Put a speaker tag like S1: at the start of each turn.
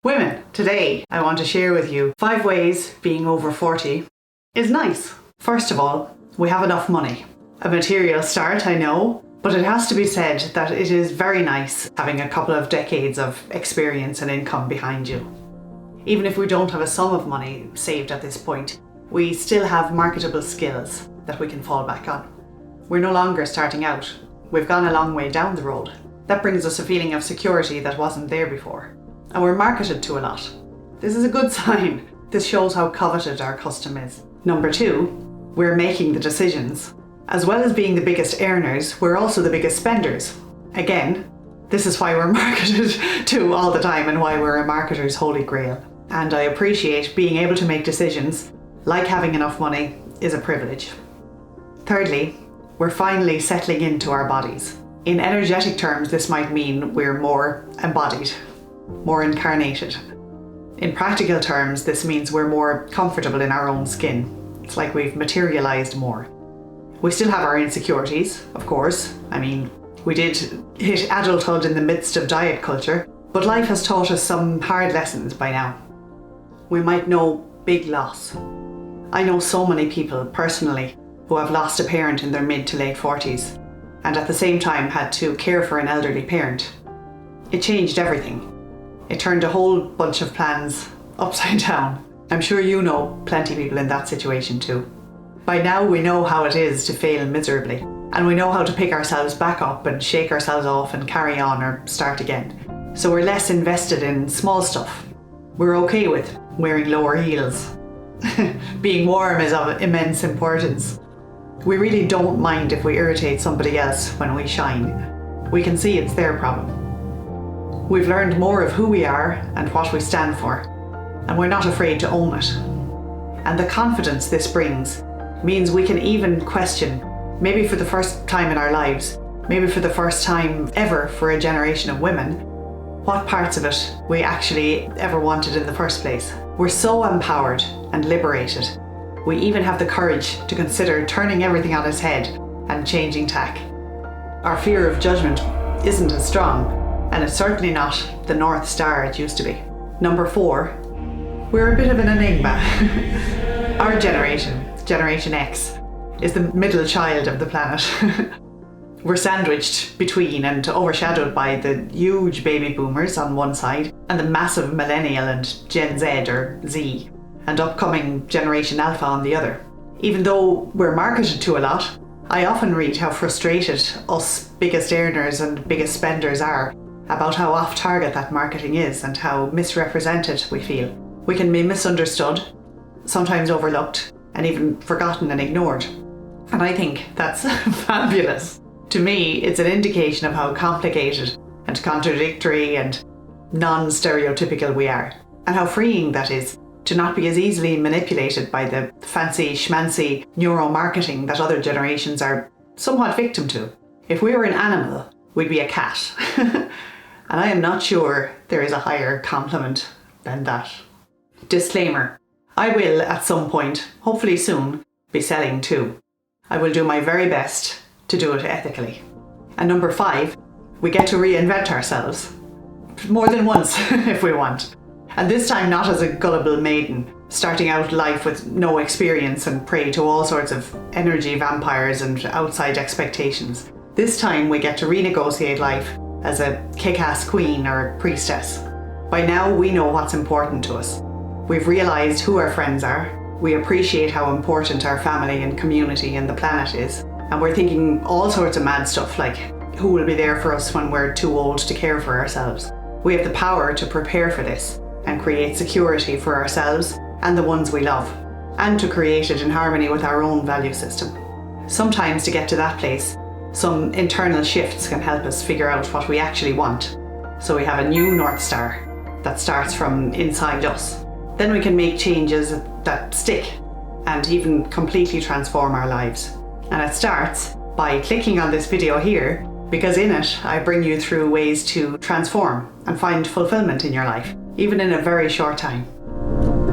S1: Women, today I want to share with you 5 ways being over 40 is nice. First of all, we have enough money. A material start, I know, but it has to be said that it is very nice having a couple of decades of experience and income behind you. Even if we don't have a sum of money saved at this point, we still have marketable skills that we can fall back on. We're no longer starting out. We've gone a long way down the road. That brings us a feeling of security that wasn't there before. And we're marketed to a lot. This is a good sign. This shows how coveted our custom is. Number 2, we're making the decisions. As well as being the biggest earners, we're also the biggest spenders. Again, this is why we're marketed to all the time and why we're a marketer's holy grail. And I appreciate being able to make decisions, like having enough money, is a privilege. Thirdly, we're finally settling into our bodies. In energetic terms, this might mean we're more embodied, more incarnated. In practical terms, this means we're more comfortable in our own skin. It's like we've materialized more. We still have our insecurities, of course. I mean, we did hit adulthood in the midst of diet culture, but life has taught us some hard lessons by now. We might know big loss. I know so many people personally who have lost a parent in their mid to late 40s and at the same time had to care for an elderly parent. It changed everything. It turned a whole bunch of plans upside down. I'm sure you know plenty of people in that situation too. By now we know how it is to fail miserably, and we know how to pick ourselves back up and shake ourselves off and carry on or start again. So we're less invested in small stuff. We're okay with wearing lower heels. Being warm is of immense importance. We really don't mind if we irritate somebody else when we shine. We can see it's their problem. We've learned more of who we are and what we stand for, and we're not afraid to own it. And the confidence this brings means we can even question, maybe for the first time in our lives, maybe for the first time ever for a generation of women, what parts of it we actually ever wanted in the first place. We're so empowered and liberated. We even have the courage to consider turning everything on its head and changing tack. Our fear of judgment isn't as strong, and it's certainly not the North Star it used to be. Number 4, we're a bit of an enigma. Our generation, Generation X, is the middle child of the planet. We're sandwiched between and overshadowed by the huge baby boomers on one side and the massive millennial and Gen Z or Z and upcoming Generation Alpha on the other. Even though we're marketed to a lot, I often read how frustrated us biggest earners and biggest spenders are about how off target that marketing is and how misrepresented we feel. We can be misunderstood, sometimes overlooked, and even forgotten and ignored. And I think that's fabulous. To me, it's an indication of how complicated and contradictory and non-stereotypical we are, and how freeing that is to not be as easily manipulated by the fancy schmancy neuromarketing that other generations are somewhat victim to. If we were an animal, we'd be a cat. And I am not sure there is a higher compliment than that. Disclaimer: I will at some point, hopefully soon, be selling too. I will do my very best to do it ethically. And number 5, we get to reinvent ourselves. More than once if we want. And this time not as a gullible maiden, starting out life with no experience and prey to all sorts of energy vampires and outside expectations. This time we get to renegotiate life as a kick-ass queen or priestess. By now we know what's important to us. We've realised who our friends are. We appreciate how important our family and community and the planet is. And we're thinking all sorts of mad stuff like who will be there for us when we're too old to care for ourselves. We have the power to prepare for this and create security for ourselves and the ones we love, and to create it in harmony with our own value system. Sometimes to get to that place, some internal shifts can help us figure out what we actually want. So we have a new North Star that starts from inside us. Then we can make changes that stick and even completely transform our lives. And it starts by clicking on this video here, because in it I bring you through ways to transform and find fulfillment in your life, even in a very short time.